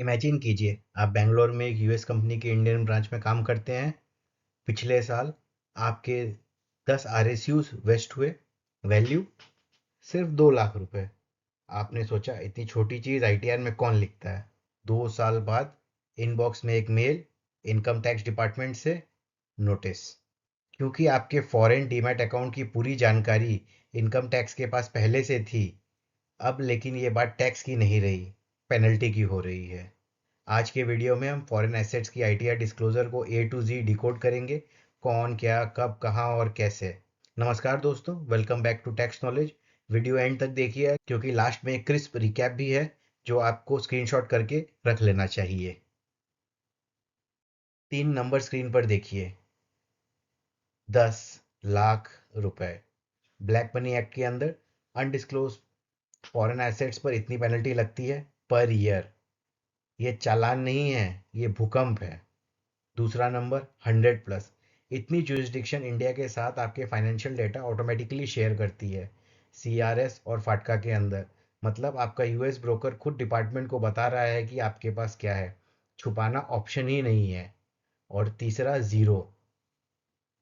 Imagine कीजिए आप बेंगलोर में एक यूएस कंपनी के इंडियन ब्रांच में काम करते हैं। पिछले साल आपके 10 आरएसयूज वेस्ट हुए। वैल्यू सिर्फ 2 लाख रुपए। आपने सोचा इतनी छोटी चीज़ आईटीआर में कौन लिखता है। 2 साल बाद इनबॉक्स में एक मेल, इनकम टैक्स डिपार्टमेंट से नोटिस। क्योंकि आपके फॉरेन डीमैट अकाउंट की पूरी जानकारी इनकम टैक्स के पास पहले से थी। अब लेकिन ये बात टैक्स की नहीं रही, पेनल्टी की हो रही है। आज के वीडियो में हम फॉरेन एसेट्स की आईटीआर डिस्क्लोजर को ए टू जी डिकोड करेंगे। कौन, क्या, कब, कहां और कैसे। नमस्कार दोस्तों, welcome back to tax knowledge. Video end तक देखिए क्योंकि लास्ट में एक क्रिस्प रिकैप भी है जो आपको स्क्रीनशॉट करके रख लेना चाहिए। 3 नंबर स्क्रीन पर देखिए। 10 लाख रुपए। ब्लैक मनी एक्ट के अंदर अनडिस्क्लोज फॉरेन एसेट्स पर इतनी पेनल्टी लगती है पर ईयर। ये चालान नहीं है, ये भूकंप है। दूसरा नंबर 100+। इतनी जुरिस्डिक्शन इंडिया के साथ आपके फाइनेंशियल डेटा ऑटोमेटिकली शेयर करती है सीआरएस और फाटका के अंदर। मतलब आपका यूएस ब्रोकर खुद डिपार्टमेंट को बता रहा है कि आपके पास क्या है। छुपाना ऑप्शन ही नहीं है। और तीसरा ज़ीरो।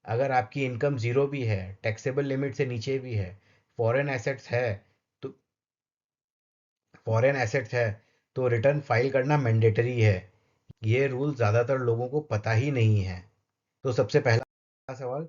अगर आपकी इनकम ज़ीरो भी है, टैक्सेबल लिमिट से नीचे भी है, फॉरेन एसेट्स है तो फॉरेन एसेट्स है तो रिटर्न फाइल करना मैंडेटरी है। ये रूल ज़्यादातर लोगों को पता ही नहीं है। तो सबसे पहला सवाल,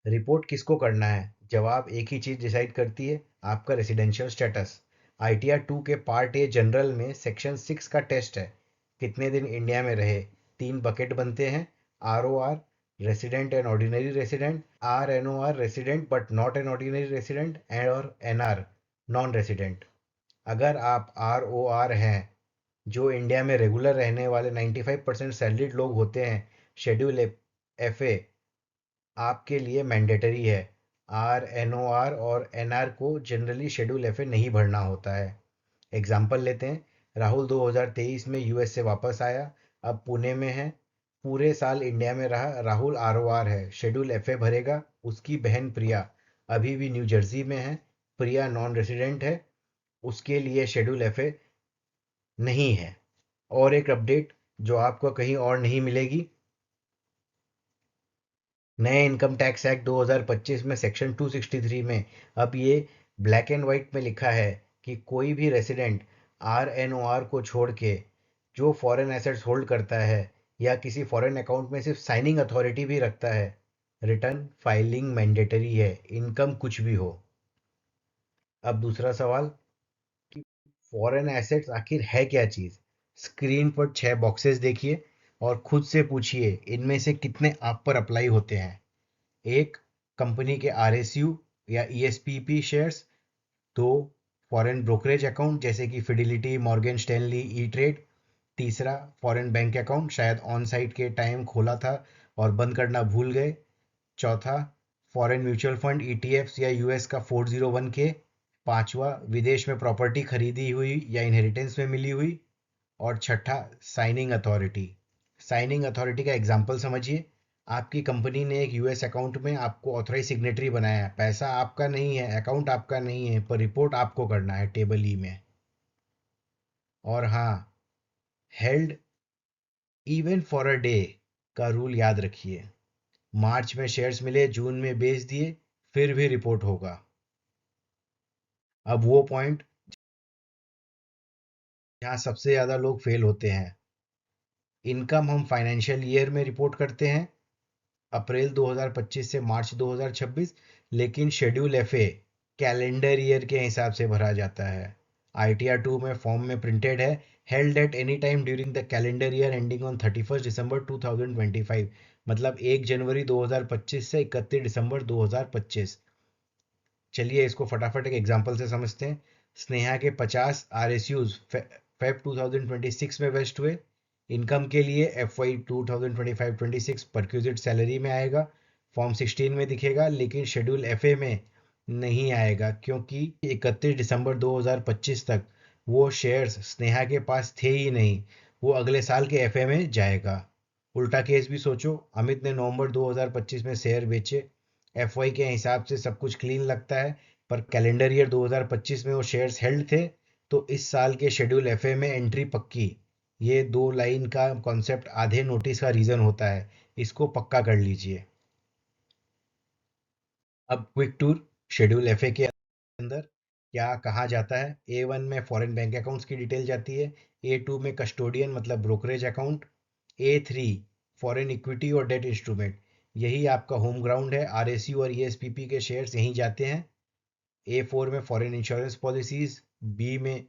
रिपोर्ट किसको करना है। जवाब एक ही चीज़ डिसाइड करती है, आपका रेसिडेंशियल स्टेटस। आईटीआर 2 के पार्ट ए जनरल में सेक्शन 6 का टेस्ट है, कितने दिन इंडिया में रहे। 3 बकेट बनते हैं, R O R resident and ordinary resident, R N O R resident but not N ordinary resident and और एन आर नॉन रेसिडेंट। अगर आप आर ओ आर हैं, जो इंडिया में रेगुलर रहने वाले 95% सैलरीड लोग होते हैं, शेड्यूल एफ ए आपके लिए मैंडेटरी है। आर एन ओ आर और एन आर को जनरली शेड्यूल एफ ए नहीं भरना होता है। एग्जाम्पल लेते हैं, राहुल 2023 में यूएस से वापस आया, अब पुणे में है, पूरे साल इंडिया में रहा। राहुल आर ओ आर है, शेड्यूल एफ ए भरेगा। उसकी बहन प्रिया अभी भी न्यू जर्सी में है, प्रिया नॉन रेसिडेंट है, उसके लिए शेड्यूल एफ ए नहीं है। और एक अपडेट जो आपको कहीं और नहीं मिलेगी, नए इनकम टैक्स एक्ट 2025 में सेक्शन 263 में अब ये ब्लैक एंड वाइट में लिखा है कि कोई भी resident R N O R को छोड़ के जो फॉरेन एसेट्स होल्ड करता है या किसी फॉरेन अकाउंट में सिर्फ साइनिंग अथॉरिटी भी रखता है, रिटर्न फाइलिंग मैंडेटरी है, इनकम कुछ भी हो। अब दूसरा सवाल कि फॉरेन एसेट्स आखिर है क्या चीज़। स्क्रीन पर 6 बॉक्सेस देखिए और खुद से पूछिए इनमें से कितने आप पर अप्लाई होते हैं। एक, कंपनी के आरएसयू या ईएसपीपी शेयर्स। दो, फॉरेन ब्रोकरेज अकाउंट जैसे कि फिडिलिटी, मॉर्गन स्टैनली, ई ट्रेड। तीसरा, फॉरेन बैंक अकाउंट, शायद ऑन साइट के टाइम खोला था और बंद करना भूल गए। चौथा, फॉरेन म्यूचुअल फंड, ईटीएफ्स या यूएस का 401k। पांचवा, विदेश में प्रॉपर्टी खरीदी हुई या इनहेरिटेंस में मिली हुई। और छठा, साइनिंग अथॉरिटी। साइनिंग अथॉरिटी का एग्जाम्पल समझिए। आपकी कंपनी ने एक यूएस अकाउंट में आपको ऑथराइज सिग्नेटरी बनाया है, पैसा आपका नहीं है, अकाउंट आपका नहीं है, पर रिपोर्ट आपको करना है टेबल ई में। और हाँ, held even for a day का रूल याद रखिए। मार्च में शेयर्स मिले, जून में बेच दिए, फिर भी रिपोर्ट होगा। अब वो पॉइंट जहाँ सबसे ज़्यादा लोग फेल होते हैं। इनकम हम फाइनेंशियल ईयर में रिपोर्ट करते हैं, अप्रैल 2025 से मार्च 2026, लेकिन शेड्यूल एफए कैलेंडर ईयर के हिसाब से भरा जाता है। आईटीआर 2 में फॉर्म में प्रिंटेड है, held at any time during the calendar year ending on 31 दिसंबर 2025। मतलब 1 जनवरी 2025 से 31 दिसंबर 2025। चलिए इसको फटाफट एक एग्जांपल से समझते हैं। स्नेहा के 50 आरएसयूज फेब 2026 में वेस्ट हुए। इनकम के लिए एफ वाई 2025-26 परक्यूजिट सैलरी में आएगा, फॉर्म 16 में दिखेगा, लेकिन शेड्यूल एफ ए में नहीं आएगा क्योंकि 31 दिसंबर 2025 तक वो शेयर्स स्नेहा के पास थे ही नहीं। वो अगले साल के एफ ए में जाएगा। उल्टा केस भी सोचो, अमित ने नवंबर 2025 में शेयर बेचे, एफवाई के हिसाब से सब कुछ क्लीन लगता है, पर कैलेंडर ईयर 2025 में वो शेयर्स हेल्ड थे, तो इस साल के शेड्यूल एफए में एंट्री पक्की। ये 2 लाइन का कॉन्सेप्ट आधे नोटिस का रीज़न होता है, इसको पक्का कर लीजिए। अब क्विक टूर शेड्यूल एफए के अंदर क्या कहाँ जाता है। A1 में फॉरेन बैंक अकाउंट्स की डिटेल जाती है, A2 में कस्टोडियन मतलब brokerage account, A3 foreign equity और डेट इंस्ट्रूमेंट, यही आपका होम ग्राउंड है। RSU और ESPP के शेयर्स यहीं जाते हैं। A4 में फॉरेन इंश्योरेंस पॉलिसीज, B में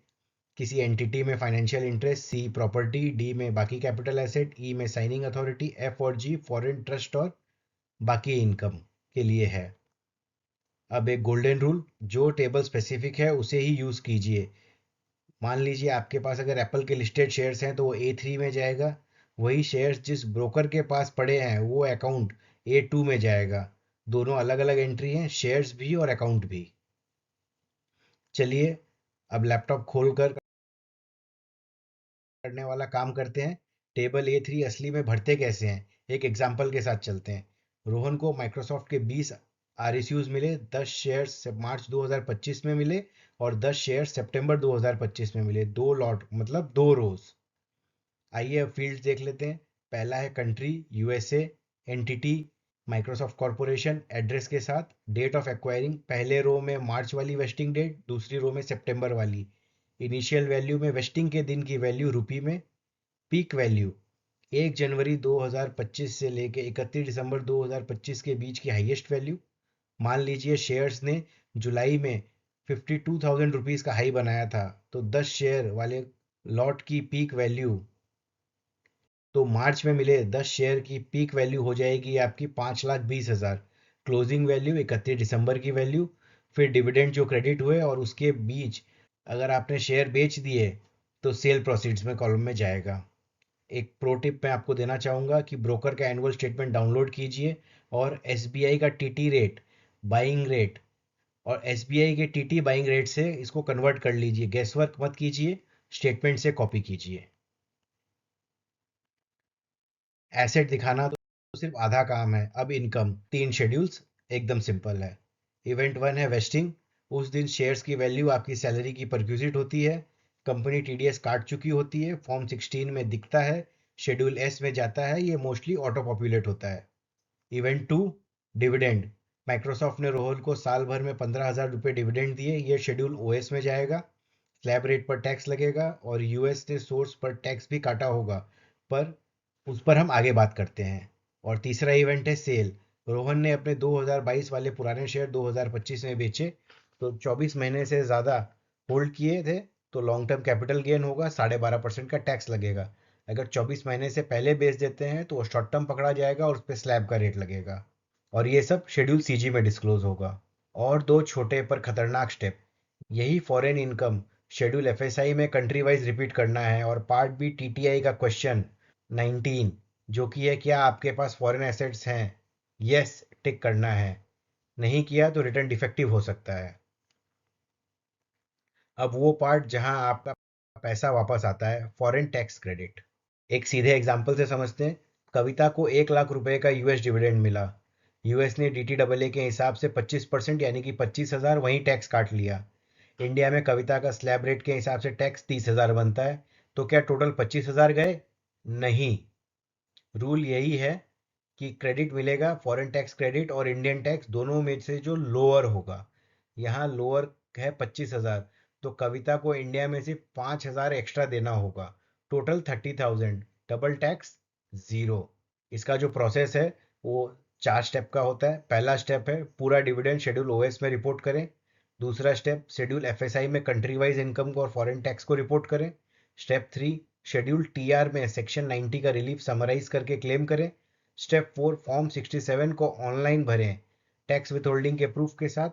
किसी एंटिटी में financial interest, C property, D में बाकी कैपिटल एसेट, E में साइनिंग अथॉरिटी, F और G फॉरेन ट्रस्ट और बाकी इनकम के लिए है। अब एक गोल्डन रूल, जो टेबल स्पेसिफिक है उसे ही यूज़ कीजिए। मान लीजिए आपके पास अगर एप्पल के लिस्टेड शेयर्स हैं तो वो A3 में जाएगा, वही शेयर्स जिस ब्रोकर के पास पड़े हैं वो अकाउंट A2 में जाएगा। दोनों अलग अलग एंट्री हैं, शेयर्स भी और अकाउंट भी। चलिए अब लैपटॉप खोल कर करने वाला काम करते हैं। टेबल A3 असली में भरते कैसे हैं, एक एग्जाम्पल के साथ चलते हैं। रोहन को माइक्रोसॉफ्ट के 20 RSUs मिले, 10 शेयर्स मार्च 2025 में मिले और 10 शेयर्स सितंबर 2025 में मिले। दो लॉट मतलब दो रोज। आइए अब फील्ड्स देख लेते हैं। पहला है country USA, entity Microsoft corporation, address के साथ, डेट ऑफ एक्वायरिंग पहले रो में मार्च वाली वेस्टिंग डेट, दूसरी रो में सितंबर वाली। इनिशियल वैल्यू में वेस्टिंग के दिन की वैल्यू रुपी में, पीक वैल्यू 1 जनवरी 2025 से लेके 31 दिसंबर 2025 के बीच की हाईएस्ट वैल्यू। मान लीजिए शेयर्स ने जुलाई में 52,000 रुपीज़ का हाई बनाया था, तो 10 शेयर वाले लॉट की पीक वैल्यू, तो मार्च में मिले 10 शेयर की पीक वैल्यू हो जाएगी आपकी 5,20,000। क्लोजिंग वैल्यू 31 दिसंबर की वैल्यू, फिर डिविडेंड जो क्रेडिट हुए और उसके बीच अगर आपने शेयर बेच दिए तो सेल प्रोसीड्स में कॉलम में जाएगा। एक प्रो टिप मैं आपको देना चाहूँगा कि ब्रोकर का एनुअल स्टेटमेंट डाउनलोड कीजिए और SBI का TT रेट, बाइंग रेट और SBI के TT बाइंग रेट से इसको कन्वर्ट कर लीजिए। गैसवर्क मत कीजिए, स्टेटमेंट से कॉपी कीजिए। एसेट दिखाना तो सिर्फ आधा काम है। अब इनकम, 3 शेड्यूल्स एकदम सिंपल है। इवेंट 1 है वेस्टिंग, उस दिन शेयर्स की वैल्यू आपकी सैलरी की परक्यूजिट होती है, कंपनी TDS काट चुकी होती है, फॉर्म 16 में दिखता है, शेड्यूल S में जाता है, ये मोस्टली ऑटो पॉपुलेट होता है। इवेंट 2 डिविडेंड, माइक्रोसॉफ्ट ने रोहन को साल भर में 15,000 रुपये डिविडेंड दिए, ये शेड्यूल OS में जाएगा। स्लैब रेट पर टैक्स लगेगा और US ने सोर्स पर टैक्स भी काटा होगा, पर उस पर हम आगे बात करते हैं। और तीसरा इवेंट है सेल, रोहन ने अपने 2022 वाले पुराने शेयर 2025 में बेचे, तो 24 महीने से ज़्यादा होल्ड किए थे तो लॉन्ग टर्म कैपिटल गेन होगा, 12.5% का टैक्स लगेगा। अगर 24 महीने से पहले बेच देते हैं तो वो शॉर्ट टर्म पकड़ा जाएगा और उस पर स्लैब का रेट लगेगा। और ये सब शेड्यूल CG में डिस्क्लोज होगा। और दो छोटे पर खतरनाक स्टेप, यही फॉरेन इनकम शेड्यूल FSI में कंट्री वाइज रिपीट करना है। और पार्ट बी TTI का क्वेश्चन 19 जो कि है क्या आपके पास फॉरेन एसेट्स हैं, यस टिक करना है, नहीं किया तो रिटर्न डिफेक्टिव हो सकता है। अब वो पार्ट जहां आपका पैसा वापस आता है, फॉरेन टैक्स क्रेडिट। एक सीधे एग्जांपल से समझते हैं। कविता को 1 लाख रुपए का US डिविडेंड मिला, US ने DTAA के हिसाब से 25% यानी कि 25,000 वहीं टैक्स काट लिया। इंडिया में कविता का स्लैब रेट के हिसाब से टैक्स 30,000 बनता है, तो क्या टोटल 25,000 गए? नहीं। रूल यही है कि क्रेडिट मिलेगा, फॉरेन टैक्स क्रेडिट और इंडियन टैक्स दोनों में से जो लोअर होगा। यहाँ लोअर है 25,000, तो कविता को इंडिया में सिर्फ 5,000 एक्स्ट्रा देना होगा, टोटल 30,000, डबल टैक्स ज़ीरो। इसका जो प्रोसेस है वो 4 स्टेप का होता है। पहला स्टेप है पूरा डिविडेंड शेड्यूल OS में रिपोर्ट करें। दूसरा स्टेप शेड्यूल FSI में कंट्री वाइज इनकम को और फॉरेन टैक्स को रिपोर्ट करें। स्टेप 3 शेड्यूल TR में सेक्शन 90 का रिलीफ समराइज करके क्लेम करें। स्टेप 4 फॉर्म 67 को ऑनलाइन भरें टैक्स विथहोल्डिंग के प्रूफ के साथ।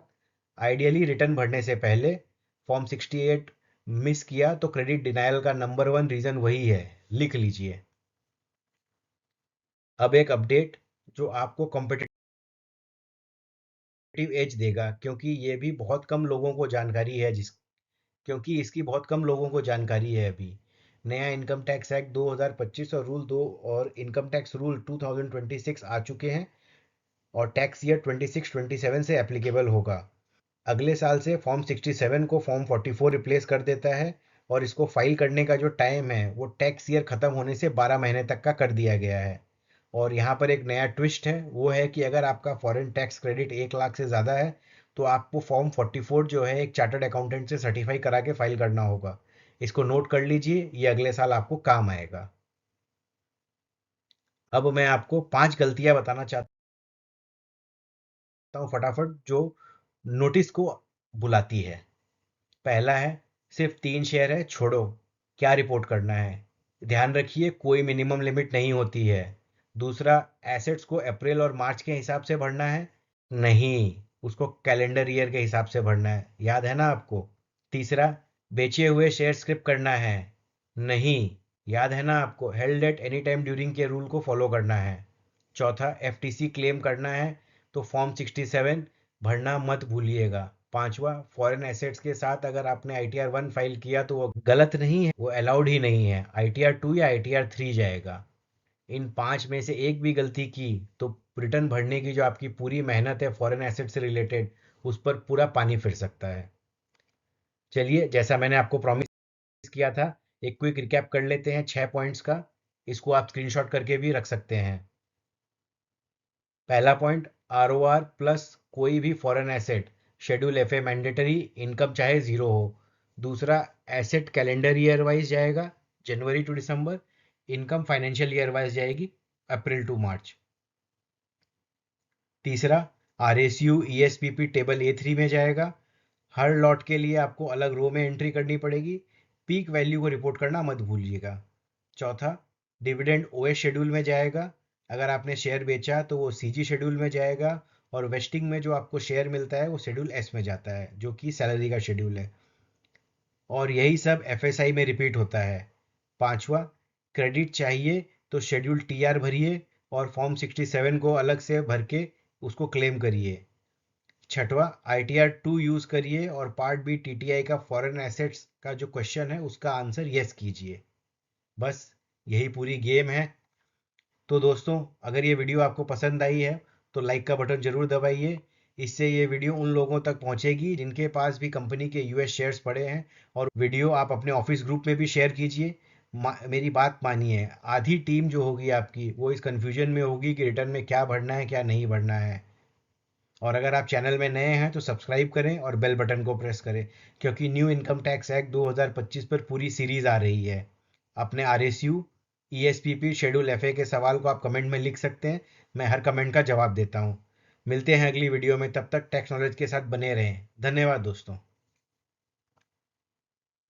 आइडियली रिटर्न भरने से पहले फॉर्म 68 मिस किया तो क्रेडिट डिनायल का नंबर 1 रीजन वही है, लिख लीजिए। अब एक अपडेट जो आपको कॉम्पिटिटिव एज देगा, क्योंकि ये भी बहुत कम लोगों को जानकारी है, जिस क्योंकि इसकी बहुत कम लोगों को जानकारी है अभी। नया इनकम टैक्स एक्ट 2025 और रूल 2 और इनकम टैक्स रूल 2026 आ चुके हैं और टैक्स ईयर 26-27 से एप्लीकेबल होगा। अगले साल से फॉर्म 67 को फॉर्म 44 रिप्लेस कर देता है। और इसको फाइल करने का जो टाइम है वो टैक्स ईयर ख़त्म होने से 12 महीने तक का कर दिया गया है। और यहाँ पर एक नया ट्विस्ट है, वो है कि अगर आपका फॉरेन टैक्स क्रेडिट 1 लाख से ज़्यादा है तो आपको फॉर्म 44 जो है एक चार्टर्ड अकाउंटेंट से सर्टिफाई करा के फाइल करना होगा। इसको नोट कर लीजिए, ये अगले साल आपको काम आएगा। अब मैं आपको 5 गलतियां बताना चाहता हूँ फटाफट, जो नोटिस को बुलाती है। पहला है, सिर्फ 3 शेयर है, छोड़ो, क्या रिपोर्ट करना है। ध्यान रखिए, कोई मिनिमम लिमिट नहीं होती है। दूसरा, एसेट्स को अप्रैल और मार्च के हिसाब से भरना है, नहीं, उसको कैलेंडर ईयर के हिसाब से भरना है, याद है ना आपको। तीसरा, बेचे हुए शेयर स्क्रिप करना है, नहीं, याद है ना आपको, held at any time during के रूल को फॉलो करना है। चौथा, एफटीसी क्लेम करना है तो फॉर्म 67 भरना मत भूलिएगा। पांचवा, फॉरेन एसेट्स के साथ अगर आपने आईटीआर 1 फाइल किया तो वो गलत नहीं है, वो अलाउड ही नहीं है, आईटीआर 2 या आईटीआर 3 जाएगा। इन 5 में से एक भी गलती की तो रिटर्न भरने की जो आपकी पूरी मेहनत है फॉरेन एसेट से रिलेटेड, उस पर पूरा पानी फिर सकता है। चलिए, जैसा मैंने आपको प्रॉमिस किया था, एक क्विक रिकैप कर लेते हैं 6 पॉइंट्स का। इसको आप स्क्रीनशॉट करके भी रख सकते हैं। पहला पॉइंट, आरओआर प्लस कोई भी foreign asset schedule F A mandatory, income चाहे जीरो हो। दूसरा, एसेट कैलेंडर ईयर वाइज जाएगा, January to December. Income financial year wise जाएगी, अप्रैल टू मार्च। तीसरा, R S U E S P P table A3 में जाएगा। हर lot के लिए आपको अलग रो में एंट्री करनी पड़ेगी। पीक वैल्यू को रिपोर्ट करना मत भूलिएगा। चौथा, डिविडेंड ओएस शेड्यूल में जाएगा। अगर आपने शेयर बेचा तो वो सीजी शेड्यूल में जाएगा, और वेस्टिंग में जो आपको शेयर मिलता है वो शेड्यूल एस में जाता है, जो कि सैलरी का शेड्यूल है। और यही सब एफएसआई में रिपीट होता है। पांचवा, क्रेडिट चाहिए तो शेड्यूल टीआर भरिए और फॉर्म 67 को अलग से भर के उसको क्लेम करिए। छठवा, आईटीआर 2 यूज करिए और पार्ट बी टीटीआई का फॉरेन एसेट्स का जो क्वेश्चन है उसका आंसर यस कीजिए। बस यही पूरी गेम है। तो दोस्तों, अगर ये वीडियो आपको पसंद आई है तो लाइक का बटन जरूर दबाइए। इससे ये वीडियो उन लोगों तक पहुंचेगी जिनके पास भी कंपनी के यूएस शेयर्स पड़े हैं। और वीडियो आप अपने ऑफिस ग्रुप में भी शेयर कीजिए। मेरी बात मानिए, आधी टीम जो होगी आपकी वो इस कन्फ्यूजन में होगी कि रिटर्न में क्या भरना है क्या नहीं भरना है। और अगर आप चैनल में नए हैं तो सब्सक्राइब करें और बेल बटन को प्रेस करें, क्योंकि न्यू इनकम टैक्स एक्ट 2025 पर पूरी सीरीज आ रही है। अपने आरएसयू ईएसपीपी शेड्यूल एफए के सवाल को आप कमेंट में लिख सकते हैं, मैं हर कमेंट का जवाब देता हूँ। मिलते हैं अगली वीडियो में, तब तक टैक्स नॉलेज के साथ बने रहें। धन्यवाद दोस्तों।